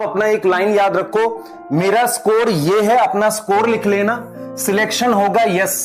अपना एक लाइन याद रखो, मेरा स्कोर ये है, अपना स्कोर लिख लेना, सिलेक्शन होगा यस।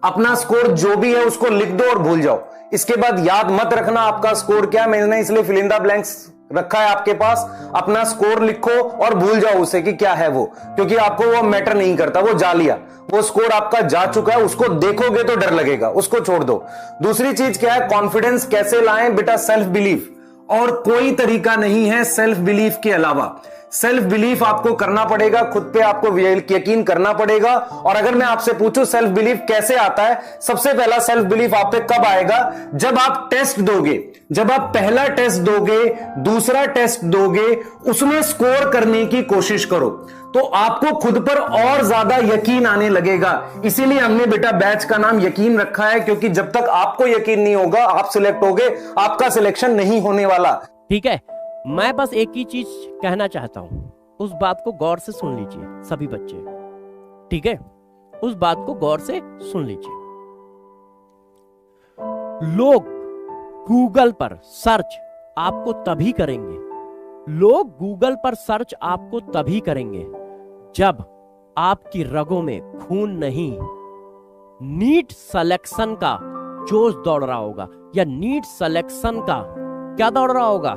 अपना स्कोर जो भी है उसको लिख दो और भूल जाओ। इसके बाद याद मत रखना आपका स्कोर क्या, मैंने इसलिए फिल इन द ब्लैंक्स रखा है आपके पास। अपना स्कोर लिखो और भूल जाओ उसे कि क्या है वो, क्योंकि आपको वो मैटर नहीं करता, वो जा लिया, वो स्कोर आपका जा चुका है। उसको देखोगे तो डर लगेगा, उसको छोड़ दो। दूसरी चीज क्या है, कॉन्फिडेंस कैसे लाएं बेटा, सेल्फ बिलीफ। और कोई तरीका नहीं है सेल्फ बिलीफ के अलावा। सेल्फ बिलीफ आपको करना पड़ेगा, खुद पे आपको यकीन करना पड़ेगा। और अगर मैं आपसे पूछूं सेल्फ बिलीफ कैसे आता है, सबसे पहला सेल्फ बिलीफ आप पे कब आएगा, जब आप टेस्ट दोगे। जब आप पहला टेस्ट दोगे, दूसरा टेस्ट दोगे, उसमें स्कोर करने की कोशिश करो, तो आपको खुद पर और ज्यादा यकीन आने लगेगा। इसीलिए हमने बेटा बैच का नाम यकीन रखा है, क्योंकि जब तक आपको यकीन नहीं होगा आप सिलेक्ट होगे, आपका सिलेक्शन नहीं होने वाला। ठीक है, मैं बस एक ही चीज कहना चाहता हूं, उस बात को गौर से सुन लीजिए सभी बच्चे, ठीक है? उस बात को गौर से सुन लीजिए। लोग गूगल पर सर्च आपको तभी करेंगे, लोग गूगल पर सर्च आपको तभी करेंगे जब आपकी रगों में खून नहीं, नीट सिलेक्शन का जोश दौड़ रहा होगा, या नीट सिलेक्शन का क्या दौड़ रहा होगा,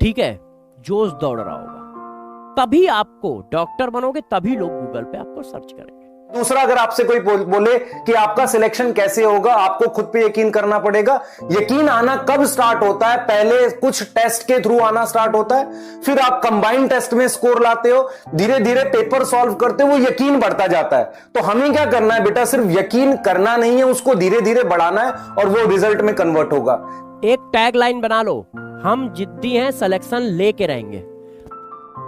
ठीक है, जोश दौड़ रहा होगा। तभी आपको डॉक्टर बनोगे, तभी लोग गूगल पे आपको सर्च करेंगे। दूसरा, अगर आपसे कोई बोले कि आपका सिलेक्शन कैसे होगा, आपको खुद पे यकीन करना पड़ेगा। यकीन आना कब स्टार्ट होता है, पहले कुछ टेस्ट के थ्रू आना स्टार्ट होता है, फिर आप कंबाइंड टेस्ट में स्कोर लाते हो, धीरे धीरे पेपर सॉल्व करते हो, वो यकीन बढ़ता जाता है। तो हमें क्या करना है बेटा, सिर्फ यकीन करना नहीं है, उसको धीरे धीरे बढ़ाना है और वो रिजल्ट में कन्वर्ट होगा। एक टैग लाइन बना लो, हम जिद्दी हैं, सिलेक्शन लेके रहेंगे,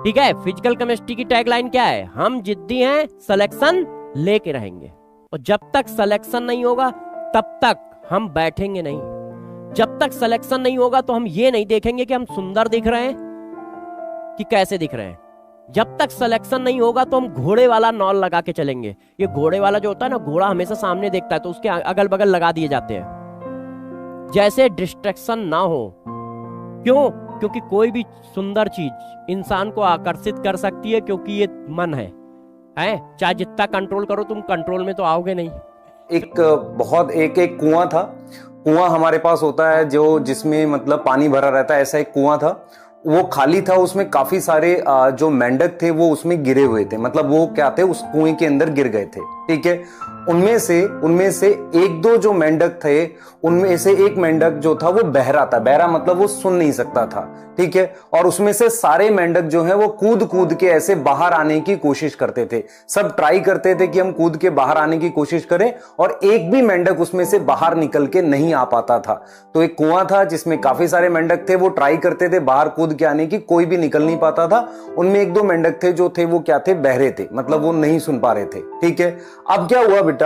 ठीक है? फिजिकल केमिस्ट्री की टैग लाइन क्या है, हम जिद्दी हैं, सिलेक्शन लेके रहेंगे। और जब तक सिलेक्शन नहीं होगा तब तक हम बैठेंगे नहीं। जब तक सिलेक्शन नहीं होगा तो हम ये नहीं देखेंगे कि हम सुंदर दिख रहे हैं कि कैसे दिख रहे हैं। जब तक सिलेक्शन नहीं होगा तो हम घोड़े वाला नॉल लगा के चलेंगे। ये घोड़े वाला जो होता है ना, घोड़ा हमेशा सामने देखता है तो उसके अगल बगल लगा दिए जाते हैं, जैसे डिस्ट्रैक्शन ना हो। क्यों? क्योंकि कोई भी सुंदर चीज इंसान को आकर्षित कर सकती है, क्योंकि ये मन है, चाहे जितना कंट्रोल करो तुम कंट्रोल में तो आओगे नहीं। एक कुआं था, कुआं हमारे पास होता है जो जिसमें मतलब पानी भरा रहता है, ऐसा एक कुआं था, वो खाली था, उसमें काफी सारे जो मेंढक थे वो उसमें गिरे हुए थे, मतलब वो क्या थे, उस कुएं के अंदर गिर गए थे, ठीक है? उनमें से एक दो जो मेंढक थे, उनमें से एक मेंढक जो था वो बहरा था। बहरा मतलब वो सुन नहीं सकता था, ठीक है? और उसमें से सारे मेंढक जो है वो कूद कूद के ऐसे बाहर आने की कोशिश करते थे। सब ट्राई करते थे कि हम कूद के बाहर आने की कोशिश करें, और एक भी मेंढक उसमें से बाहर निकल के नहीं आ पाता था। तो एक कुआं था जिसमें काफी सारे मेंढक थे, वो ट्राई करते थे बाहर कूद के आने की, कोई भी निकल नहीं पाता था। उनमें एक दो मेंढक थे जो थे वो क्या थे, बहरे थे, मतलब वो नहीं सुन पा रहे थे, ठीक है? अब क्या हुआ बेटा,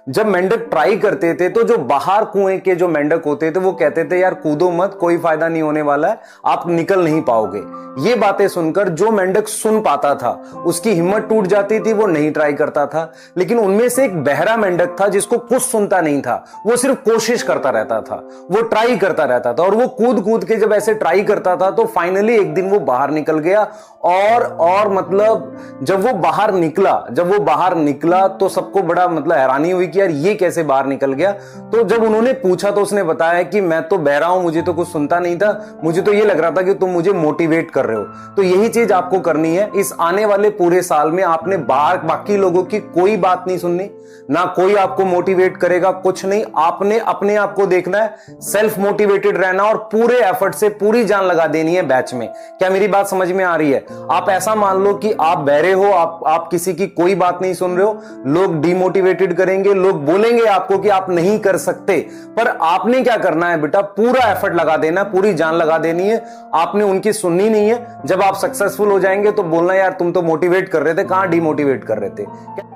जब मेंढक ट्राई करते थे तो जो बाहर कुएं के जो मेंढक होते थे वो कहते थे यार कूदो मत, कोई फायदा नहीं होने वाला है, आप निकल नहीं पाओगे। ये बातें सुनकर जो मेंढक सुन पाता था उसकी हिम्मत टूट जाती थी, वो नहीं ट्राई करता था। लेकिन उनमें से एक बहरा मेंढक था जिसको कुछ सुनता नहीं था, वो सिर्फ कोशिश करता रहता था, वो ट्राई करता रहता था, और वो कूद कूद के जब ऐसे ट्राई करता था तो फाइनली एक दिन वो बाहर निकल गया। और मतलब जब वो बाहर निकला तो सबको बड़ा मतलब हैरानी हुई कि यार ये कैसे बाहर निकल गया। तो जब उन्होंने पूछा तो उसने बताया कि मैं तो बहरा हूं, मुझे तो कुछ सुनता नहीं था, मुझे तो ये लग रहा था कि तुम मुझे मोटिवेट कर रहे हो। तो यही चीज आपको करनी है इस आने वाले पूरे साल में। आपने बाकी लोगों की कोई बात नहीं सुननी, ना कोई आपको मोटिवेट करेगा, कुछ नहीं। आपने अपने आप को देखना है, सेल्फ मोटिवेटेड रहना और पूरे एफर्ट से पूरी जान लगा देनी है बैच में। क्या मेरी बात समझ में आ रही है? आप ऐसा मान लो कि आप बहरे हो, आप किसी की कोई बात नहीं सुन रहे हो, लोग डिमोटिवेटेड करेंगे, लोग बोलेंगे आपको कि आप नहीं कर सकते, पर आपने क्या करना है बेटा, पूरा एफर्ट लगा देना, पूरी जान लगा देनी है। आपने उनकी सुननी नहीं है। जब आप सक्सेसफुल हो जाएंगे तो बोलना यार तुम तो मोटिवेट कर रहे थे, कहां डिमोटिवेट कर रहे थे।